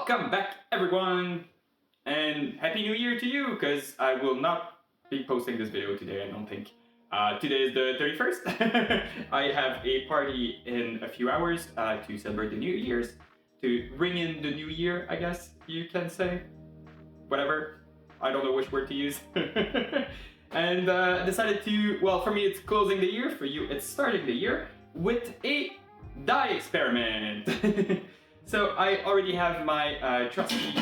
Welcome back, everyone, and Happy New Year to you, because I will not be posting this video today, I don't think. Today is the 31st. I have a party in a few hours to celebrate the New Year's, to ring in the new year, I guess you can say. Whatever. I don't know which word to use. And decided to, well, for me it's closing the year, for you it's starting the year, with a dye experiment. So I already have my trusty,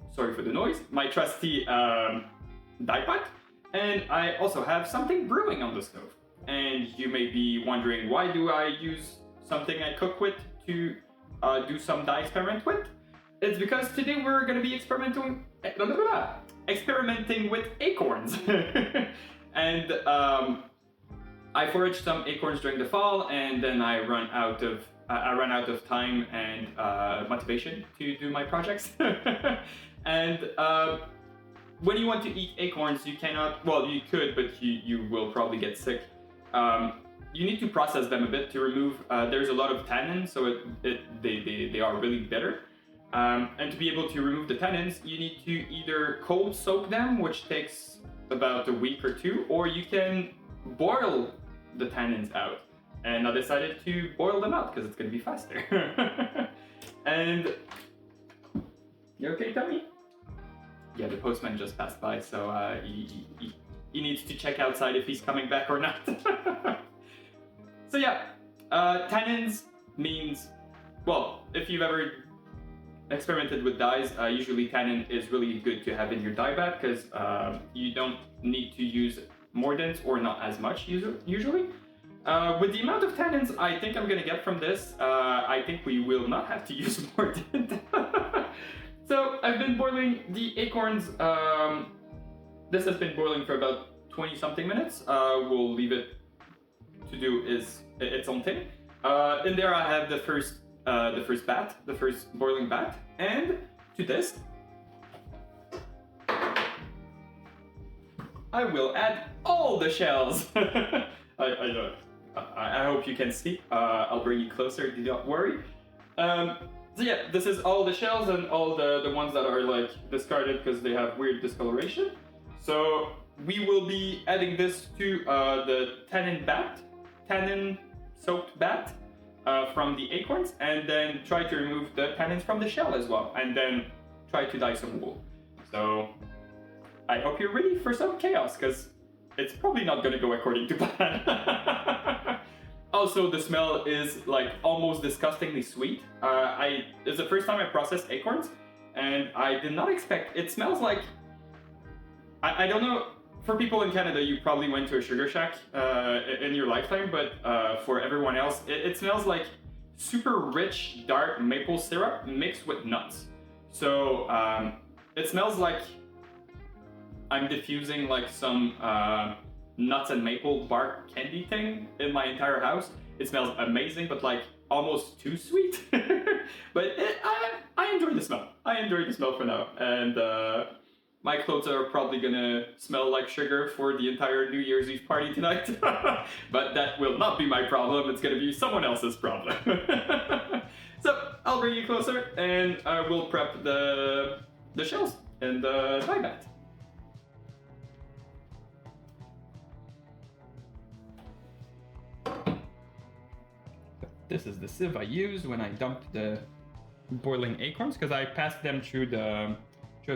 sorry for the noise, my trusty dye pot, and I also have something brewing on the stove. And you may be wondering, why do I use something I cook with to do some dye experiment with? It's because today we're going to be experimenting with acorns. And I foraged some acorns during the fall, and then I ran out of time and motivation to do my projects. And when you want to eat acorns, you cannot. Well, you could, but you will probably get sick. You need to process them a bit to remove. There's a lot of tannin, so they are really bitter. And to be able to remove the tannins, you need to either cold soak them, which takes about a week or two, or you can boil the tannins out. And I decided to boil them out because it's going to be faster. And you okay, Tommy? Yeah, the postman just passed by, so he needs to check outside if he's coming back or not. So yeah, tannins means, well, if you've ever experimented with dyes, usually tannin is really good to have in your dye bath because you don't need to use mordants or not as much usually. With the amount of tannins I think I'm gonna get from this, I think we will not have to use mordant. So I've been boiling the acorns. This has been boiling for about 20 something minutes. We'll leave it to do its own thing. In there I have the first boiling bath, and to this I will add all the shells. I hope you can see. I'll bring you closer, do not worry. So yeah, this is all the shells and all the ones that are like discarded because they have weird discoloration. So we will be adding this to the tannin soaked bath from the acorns, and then try to remove the tannins from the shell as well, and then try to dye some wool. So I hope you're ready for some chaos, because it's probably not going to go according to plan. Also, the smell is like almost disgustingly sweet. It's the first time I processed acorns, and I did not expect. It smells like, I don't know. For people in Canada, you probably went to a sugar shack in your lifetime, but for everyone else, it smells like super rich dark maple syrup mixed with nuts. So it smells like I'm diffusing like some nuts and maple bark candy thing in my entire house. It smells amazing, but like almost too sweet. But I enjoy the smell. I enjoy the smell for now, and my clothes are probably gonna smell like sugar for the entire New Year's Eve party tonight. But that will not be my problem, it's gonna be someone else's problem. So I'll bring you closer, and we'll prep the shells and the dye bath. This is the sieve I used when I dumped the boiling acorns, because I passed them through the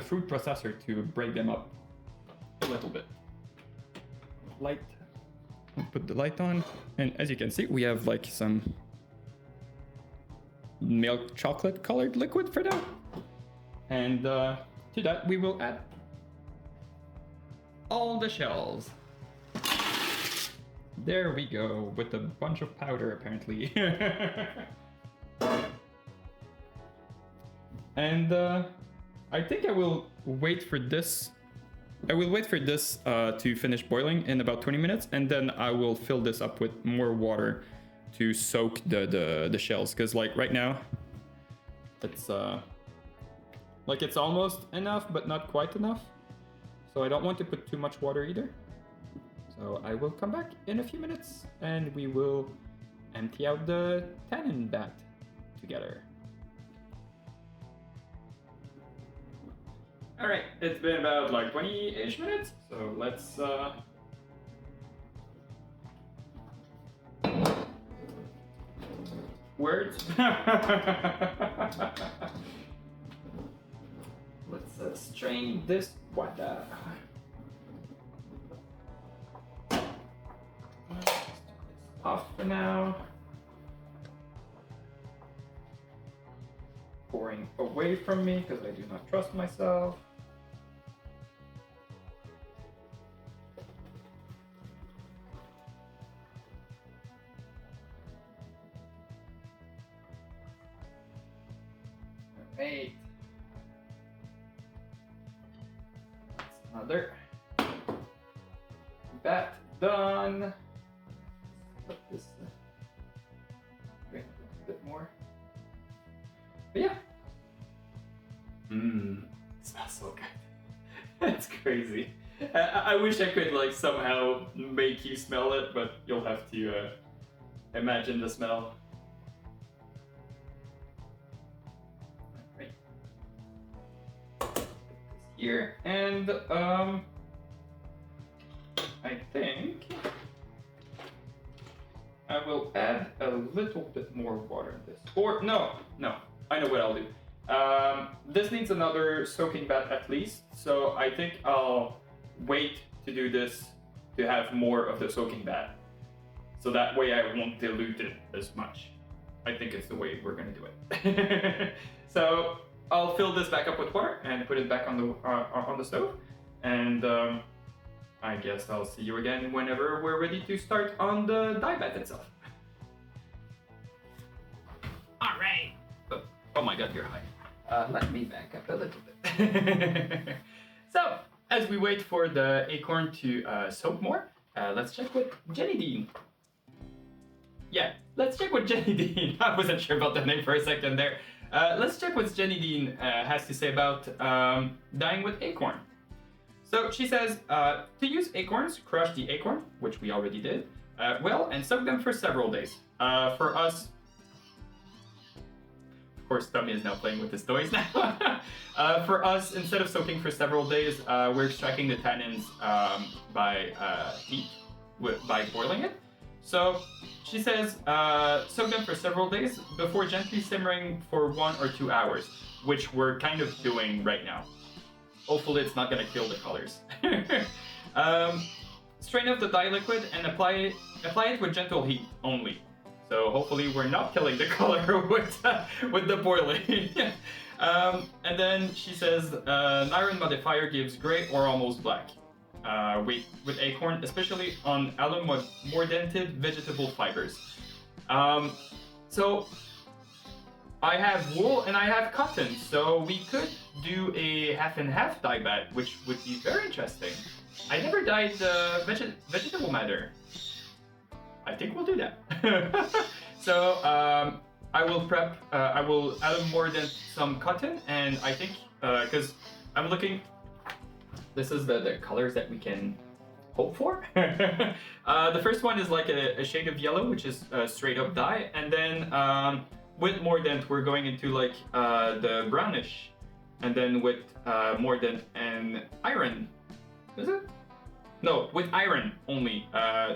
food processor to break them up a little bit. Light. Put the light on, and as you can see, we have like some milk chocolate colored liquid for that. And to that we will add all the shells. There we go, with a bunch of powder apparently. And I think I will wait for this. I will wait for this to finish boiling in about 20 minutes, and then I will fill this up with more water to soak the shells. Because like right now, it's like it's almost enough, but not quite enough. So I don't want to put too much water either. So I will come back in a few minutes, and we will empty out the tannin bath together. Alright, it's been about like 20-ish minutes, so let's words. Let's strain this water. Off for now. Pouring away from me because I do not trust myself. Alright. That's another. That done. Let this drink a bit more. But yeah. Smells so good. That's crazy. I wish I could like somehow make you smell it, but you'll have to imagine the smell. Right. Here and I think I will add a little bit more water in this. Or no, I know what I'll do. This needs another soaking bath at least, so I think I'll wait to do this to have more of the soaking bath. So that way I won't dilute it as much. I think it's the way we're gonna do it. So I'll fill this back up with water and put it back on the stove. And I guess I'll see you again whenever we're ready to start on the dye bath itself. Alright! Oh my god, you're high. Let me back up a little bit. So, as we wait for the acorn to soak more, let's check with Jenny Dean. Yeah, let's check what Jenny Dean. I wasn't sure about the name for a second there. Let's check what Jenny Dean has to say about dyeing with acorn. So she says, to use acorns, crush the acorn, which we already did, well, and soak them for several days. For us, of course, Tommy is now playing with his toys now. For us, instead of soaking for several days, we're extracting the tannins by heat, by boiling it. So she says, soak them for several days before gently simmering for 1 or 2 hours, which we're kind of doing right now. Hopefully it's not gonna kill the colors. Strain off the dye liquid and apply it with gentle heat only. So hopefully we're not killing the color with the boiling. And then she says, an iron modifier gives gray or almost black. With acorn, especially on alum-mordanted vegetable fibers. So I have wool and I have cotton, so we could do a half and half dye bath, which would be very interesting. I never dyed vegetable matter. I think we'll do that. So I will prep. I will alum-mordant some cotton, and I think because I'm looking. This is the colors that we can hope for. The first one is like a shade of yellow, which is straight up dye, and then with mordant we're going into like the brownish, and then with mordant and iron. Is it? No, with iron only.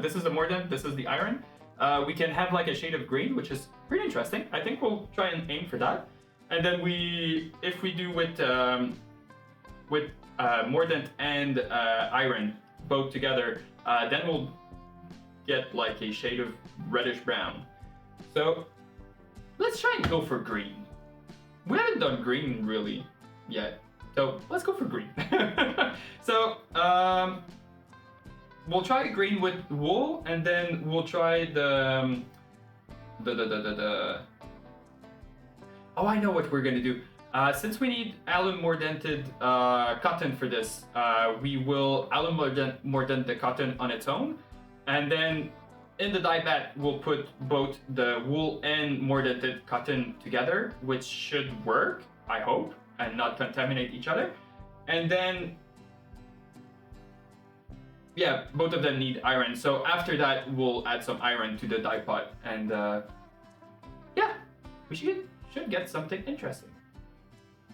This is the mordant. This is the iron. We can have like a shade of green, which is pretty interesting. I think we'll try and aim for that. And then if we do with mordant and iron both together, then we'll get like a shade of reddish brown. So let's try and go for green. We haven't done green really yet, so let's go for green. So we'll try green with wool, and then we'll try the oh, I know what we're gonna do. Since we need alum-mordanted cotton for this, we will alum-mordant the cotton on its own, and then in the dye bath we'll put both the wool and mordanted cotton together, which should work, I hope, and not contaminate each other. And then, yeah, both of them need iron. So after that, we'll add some iron to the dye pot, and yeah, we should get something interesting.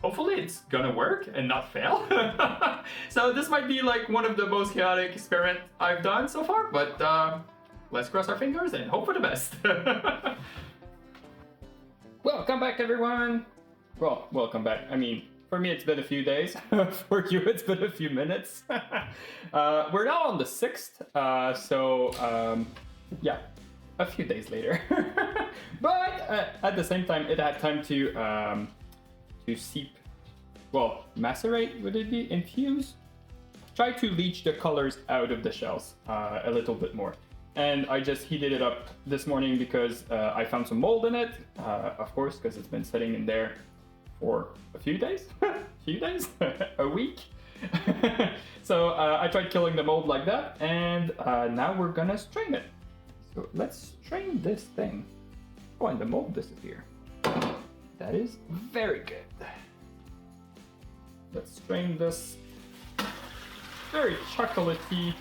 hopefully it's gonna work and not fail. So this might be like one of the most chaotic experiments I've done so far, but let's cross our fingers and hope for the best. Welcome back, everyone. Well, welcome back. I mean, for me it's been a few days. For you it's been a few minutes. We're now on the 6th, yeah, a few days later. But at the same time, it had time to seep, well, macerate, would it be? Infuse? Try to leach the colors out of the shells a little bit more. And I just heated it up this morning because I found some mold in it, of course, because it's been sitting in there for a few days, a week. So I tried killing the mold like that, and now we're gonna strain it. So let's strain this thing. Oh, and the mold disappeared. That is very good. Let's strain this very chocolatey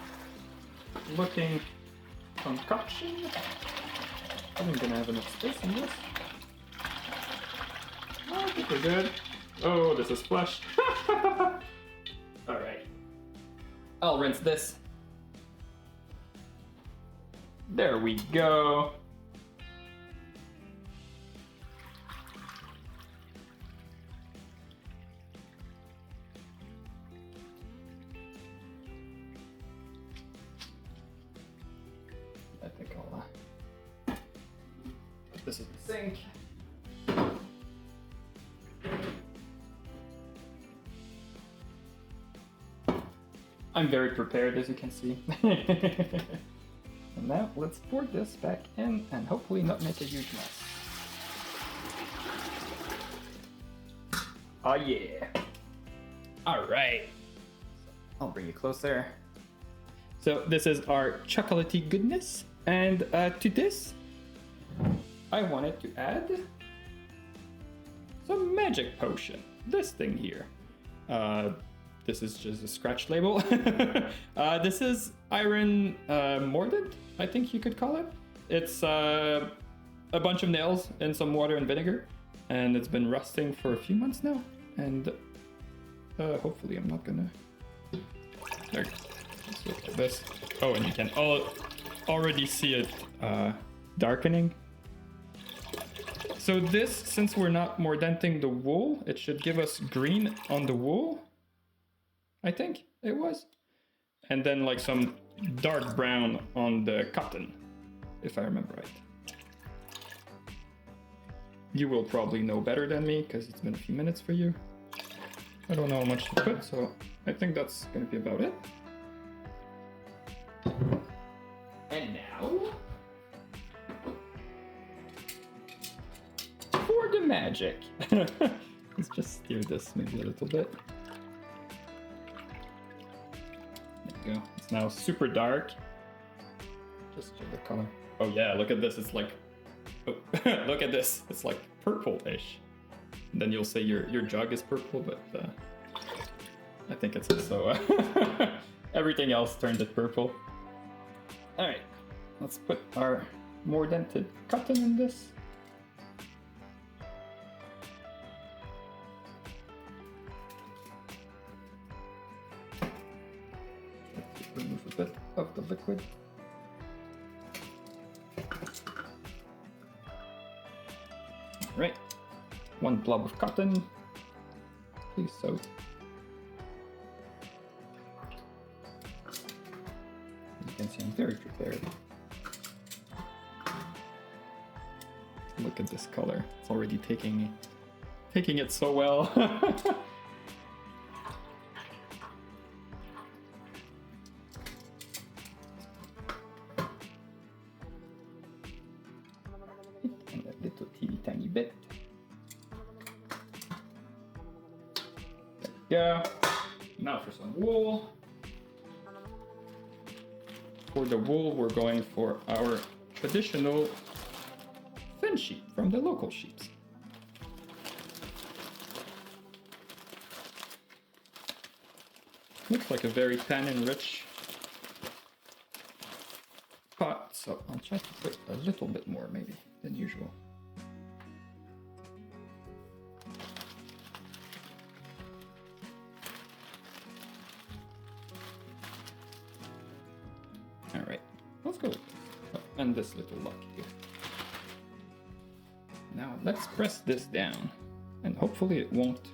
looking concoction. I'm gonna have enough space in this. Oh, I think we're good. Oh, this is flush. Alright. I'll rinse this. There we go. I think I'll put this in the sink. I'm very prepared, as you can see. And now let's pour this back in and hopefully not make a huge mess. Oh yeah. All right. I'll bring you closer. So this is our chocolatey goodness. And to this, I wanted to add some magic potion. This thing here. This is just a scratch label. This is iron mordant, I think you could call it. It's a bunch of nails in some water and vinegar, and it's been rusting for a few months now. And hopefully I'm not gonna. There. Let's look at this. Oh, and you can already see it darkening. So this, since we're not mordanting the wool, it should give us green on the wool. I think it was. And then like some dark brown on the cotton, if I remember right. You will probably know better than me because it's been a few minutes for you. I don't know how much to put, so I think that's gonna be about it. And now for the magic. Let's just steer this maybe a little bit. There you go. It's now super dark. Just show the color. Oh yeah, look at this. It's like, oh, look at this. It's like purple-ish. And then you'll say your jug is purple, but I think it's also everything else turned it purple. All right, let's put our mordanted cotton in this. Remove a bit of the liquid. Right, one blob of cotton, please soak. You can see I'm very prepared. Look at this color; it's already taking it so well. Tiny bit. There we go. Now for some wool. For the wool, we're going for our traditional fin sheep from the local sheeps. Looks like a very tannin-rich pot, so I'll try to put a little bit more maybe than usual. and this little lock here. Now let's press this down, and hopefully it won't,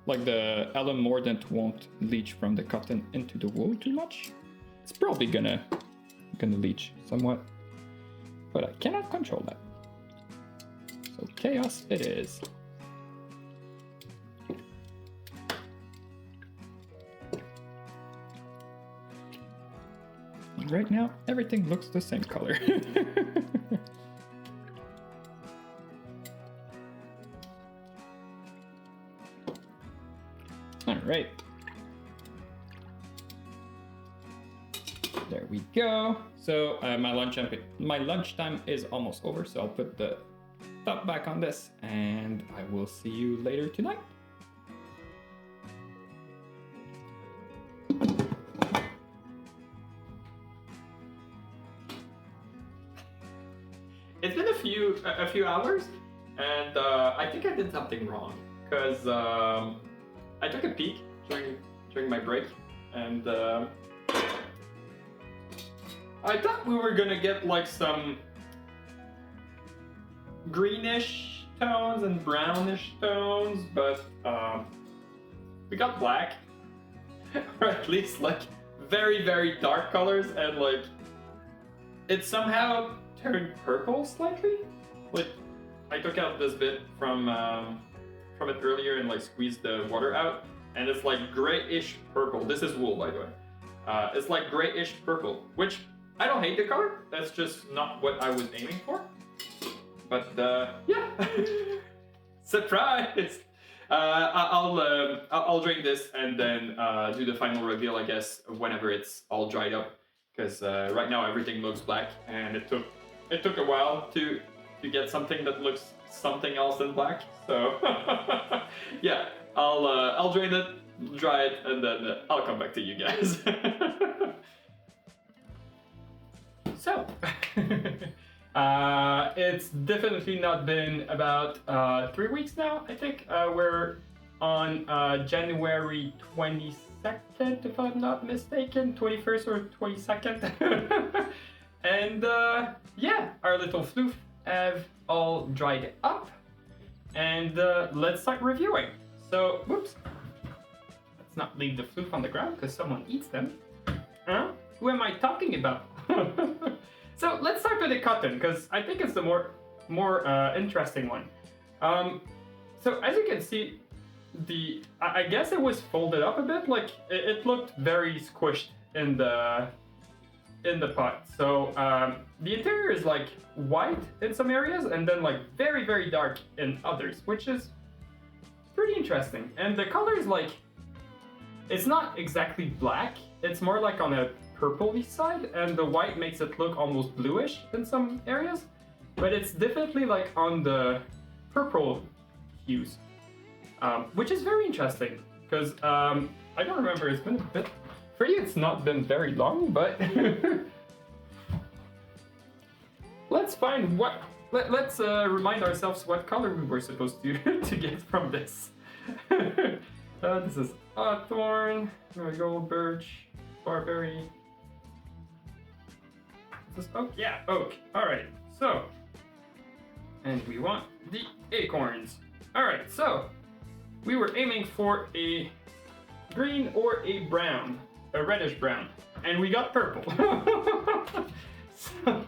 like the alum mordant won't leach from the cotton into the wool too much. It's probably gonna leach somewhat, but I cannot control that. So chaos it is. And right now, everything looks the same color. All right. There we go. So my lunchtime is almost over, so I'll put the top back on this, and I will see you later tonight. It's been a few hours, and I think I did something wrong because I took a peek during my break, and I thought we were gonna get like some greenish tones and brownish tones, but we got black, or at least like very, very dark colors, and like it somehow turned purple slightly. Like I took out this bit from it earlier and like squeezed the water out, and it's like grayish purple. This is wool, by the way. It's like grayish purple, which I don't hate the color. That's just not what I was aiming for. But yeah, surprise! I'll drink this and then do the final reveal, I guess, whenever it's all dried up. Because right now everything looks black, and it took a while to get something that looks something else than black. So yeah, I'll drain it, dry it, and then I'll come back to you guys. So it's definitely not been about 3 weeks now. I think we're on January 22nd, if I'm not mistaken, 21st or 22nd. And yeah, our little floof have all dried up, and let's start reviewing. So, whoops, let's not leave the floof on the ground because someone eats them. Huh? Who am I talking about? So let's start with the cotton, because I think it's the more interesting one. So as you can see, I guess it was folded up a bit. Like it looked very squished in the pot. So the interior is like white in some areas, and then like very, very dark in others, which is pretty interesting. And the color is like, it's not exactly black. It's more like on a purpley side, and the white makes it look almost bluish in some areas, but it's definitely like on the purple hues, which is very interesting because I don't remember, it's been a bit, for you it's not been very long, but let's find what, let's remind ourselves what color we were supposed to get from this. This is Acorn, gold birch, barberry. Is this oak? Yeah, oak. Alright, so. And we want the acorns. Alright, so. We were aiming for a green or a brown. A reddish brown. And we got purple. So,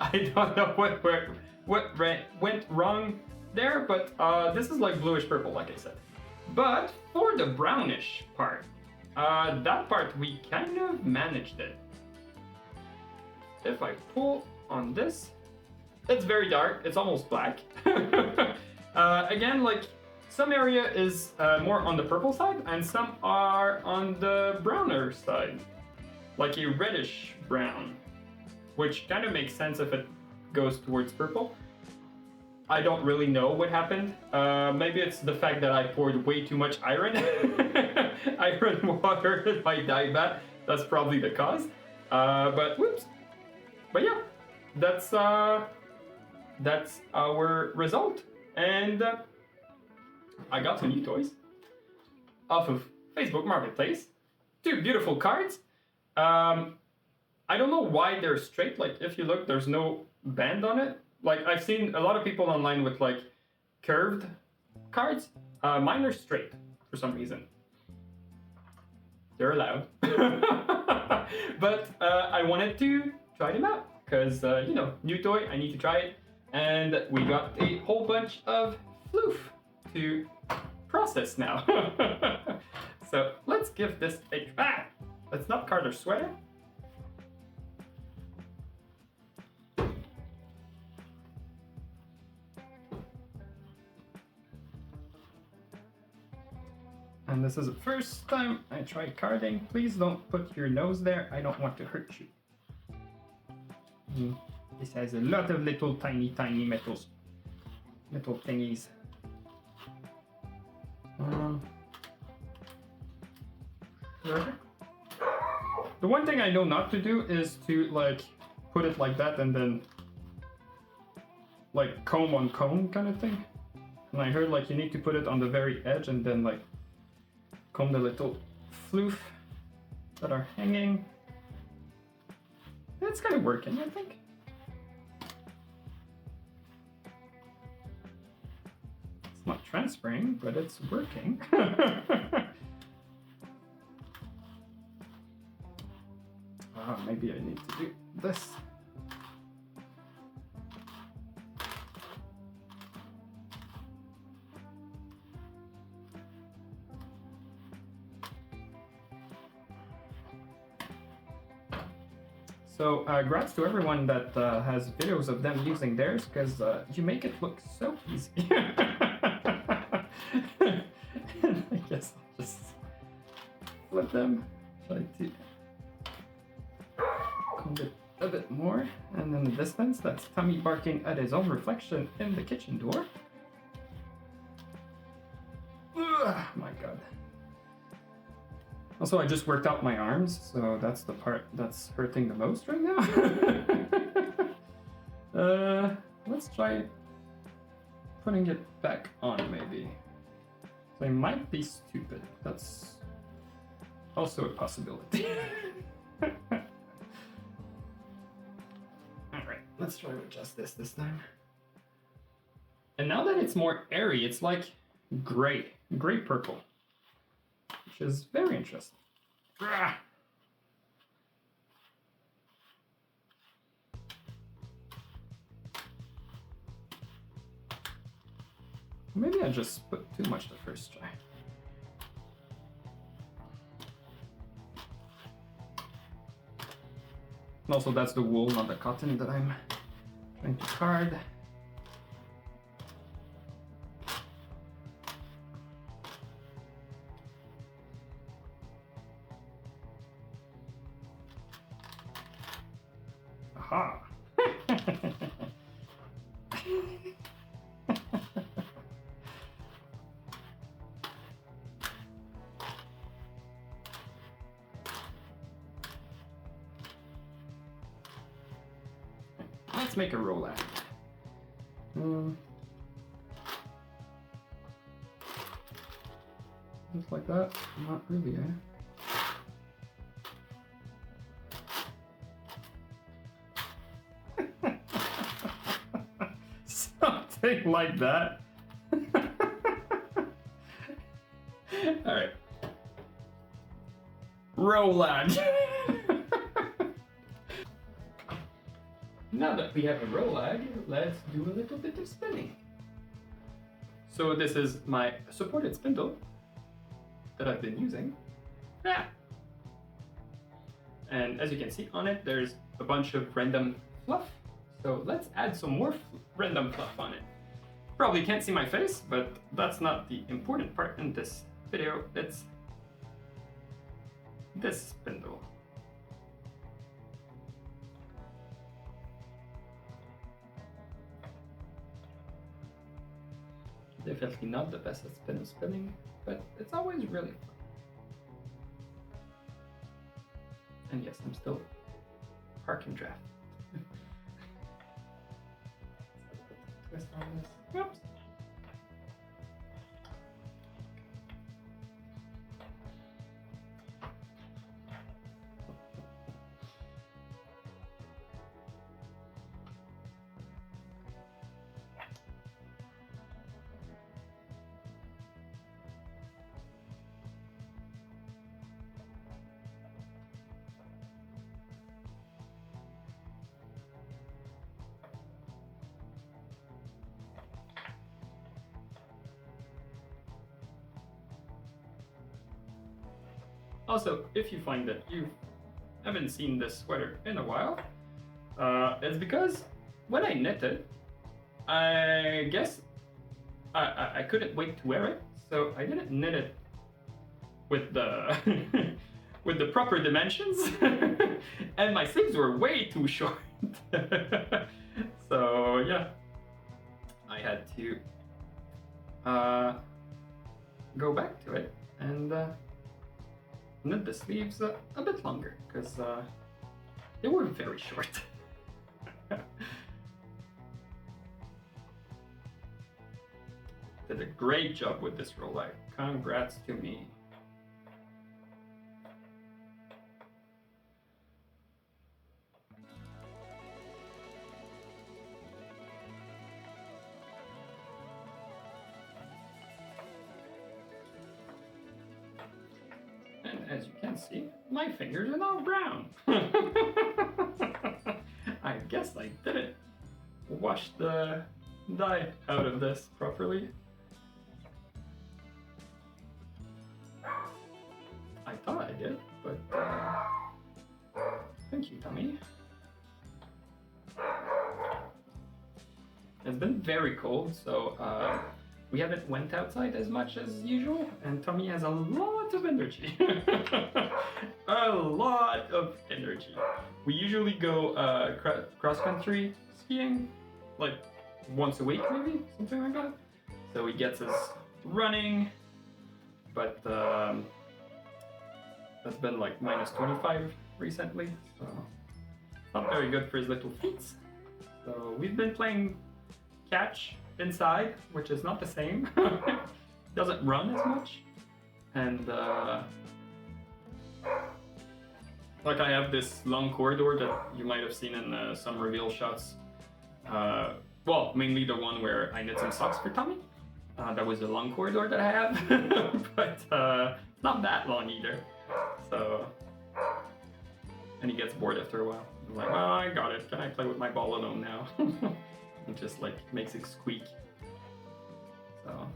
I don't know what went wrong there, but this is like bluish purple, like I said. But for the brownish part, that part we kind of managed it. If I pull on this, it's very dark, it's almost black. Again, like some area is more on the purple side and some are on the browner side, like a reddish brown, which kind of makes sense if it goes towards purple. I don't really know what happened. Maybe it's the fact that I poured way too much iron water in my dye bath. That's probably the cause. But whoops. But yeah, that's our result. And I got some new toys off of Facebook Marketplace. 2 beautiful cards. I I don't know why they're straight. Like if you look, there's no band on it. Like I've seen a lot of people online with like curved cards. Mine are straight for some reason. They're allowed. But I wanted to try them out because you know, new toy, I need to try it. And we got a whole bunch of floof to process now. So let's give this a try. Let's not card our sweater. And this is the first time I tried carding. Please don't put your nose there. I don't want to hurt you. This has a lot of little tiny metal thingies. The one thing I know not to do is to like put it like that and then like comb on comb kind of thing. And I heard like you need to put it on the very edge and then like comb the little floof that are hanging. It's kind of working, I think. It's not transferring, but it's working. Maybe I need to do this. So grats to everyone that has videos of them using theirs, because you make it look so easy. I guess I'll just flip them, try to comb it a bit more, and then the distance, that's Tommy barking at his own reflection in the kitchen door. Ugh, my god. Also, I just worked out my arms, so that's the part that's hurting the most right now. Let's try putting it back on, maybe. So I might be stupid. That's also a possibility. Alright, let's try to adjust this time. And now that it's more airy, it's like gray purple. Which is very interesting. Ah. Maybe I just put too much the first try. And also that's the wool, not the cotton that I'm trying to card. Aha! Let's make a roll at it. Just like that? Not really, eh? Something like that. Alright. Roland. Now that we have a rolag, let's do a little bit of spinning. So this is my supported spindle that I've been using. Yeah. And as you can see on it, there's a bunch of random fluff. So let's add some more random fluff on it. Probably can't see my face, but that's not the important part in this video. It's this spindle. Definitely not the best at spinning, but it's always really fun. And yes, I'm still parking draft. Twist on this. Oops. Also, if you find that you haven't seen this sweater in a while, it's because when I knit it, I guess I couldn't wait to wear it, so I didn't knit it with the with the proper dimensions, and my sleeves were way too short. So yeah, I had to go back to it and knit the sleeves a bit longer because they were very short. Did a great job with this roll. Like, congrats to me. And as you can see, my fingers are now brown. I guess I didn't wash the dye out of this properly. I thought I did, but thank you, Tommy. It's been very cold, so we haven't went outside as much as usual, and Tommy has a lot of energy. A lot of energy. We usually go cross-country skiing, like once a week maybe, something like that. So he gets us running, but that's been like minus 25 recently, so not very good for his little feet. So we've been playing catch inside, which is not the same. Doesn't run as much, and like I have this long corridor that you might have seen in some reveal shots. Well, mainly the one where I knit some socks for Tommy. That was a long corridor that I have, but it's not that long either. So, and he gets bored after a while. I'm like, well, I got it. Can I play with my ball alone now? It just like makes it squeak. So,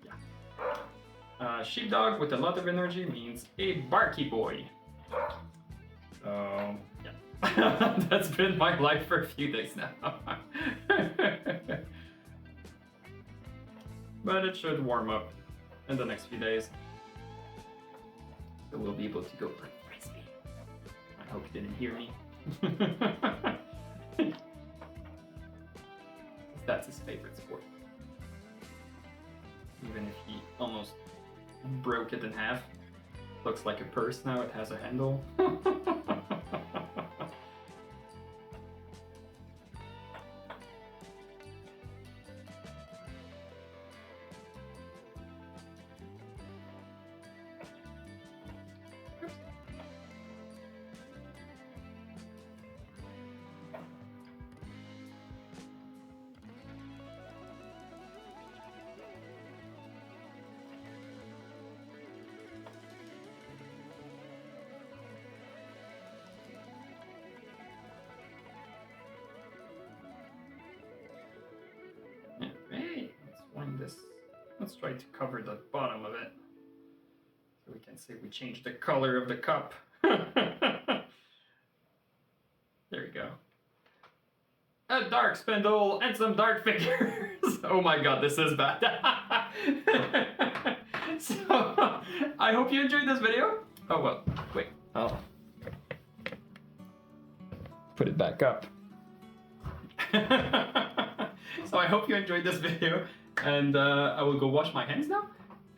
yeah. Sheepdog with a lot of energy means a barky boy. So, yeah. That's been my life for a few days now. But it should warm up in the next few days. So we'll be able to go play frisbee. I hope you didn't hear me. That's his favorite sport. Even if he almost broke it in half. Looks like a purse now, it has a handle. Let's try to cover the bottom of it so we can say we changed the color of the cup. There we go. A dark spindle and some dark figures. Oh my god, this is bad. So, I hope you enjoyed this video. Oh well, wait. I'll put it back up. So I hope you enjoyed this video. And I will go wash my hands now,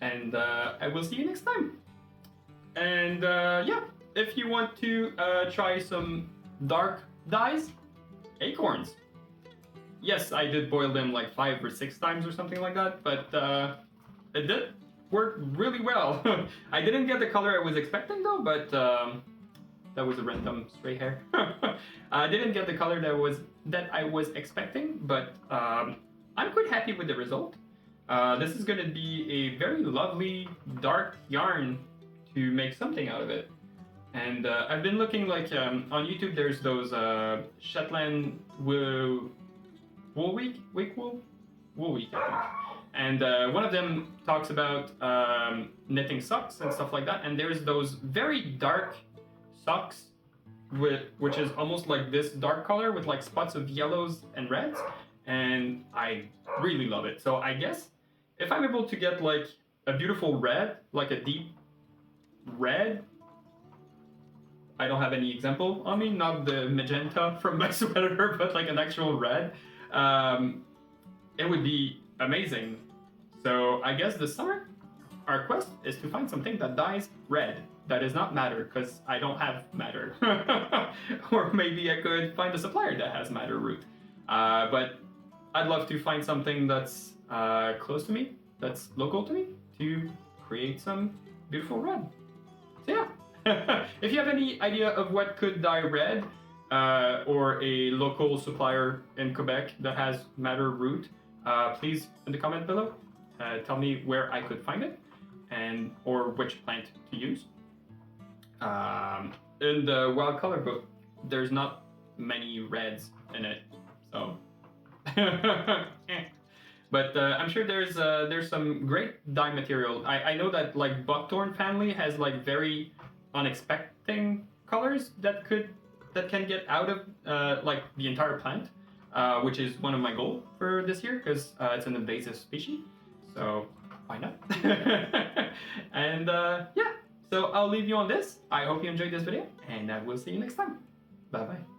and I will see you next time. And yeah, if you want to try some dark dyes, acorns. Yes, I did boil them like 5 or 6 times or something like that, but it did work really well. I didn't get the color I was expecting though, but that was a random stray hair. I didn't get the color that I was expecting, but I'm quite happy with the result. This is going to be a very lovely dark yarn to make something out of it. And I've been looking like on YouTube. There's those Shetland wool week wool week, I think. And one of them talks about knitting socks and stuff like that. And there's those very dark socks which is almost like this dark color with like spots of yellows and reds, and I really love it. So I guess if I'm able to get like a beautiful red, like a deep red, I don't have any example on me, not the magenta from my sweater, but like an actual red, it would be amazing. So I guess this summer, our quest is to find something that dyes red. That is not madder, because I don't have madder. Or maybe I could find a supplier that has madder root. But I'd love to find something that's close to me, that's local to me, to create some beautiful red. So yeah, if you have any idea of what could dye red, or a local supplier in Quebec that has madder root, please in the comment below, tell me where I could find it, and or which plant to use. In the wild color book, there's not many reds in it, so. But I'm sure there's some great dye material. I know that like buckthorn family has like very unexpected colors that can get out of like the entire plant, which is one of my goals for this year, because it's an invasive species. So why not? And yeah. So I'll leave you on this. I hope you enjoyed this video, and I will see you next time. Bye bye.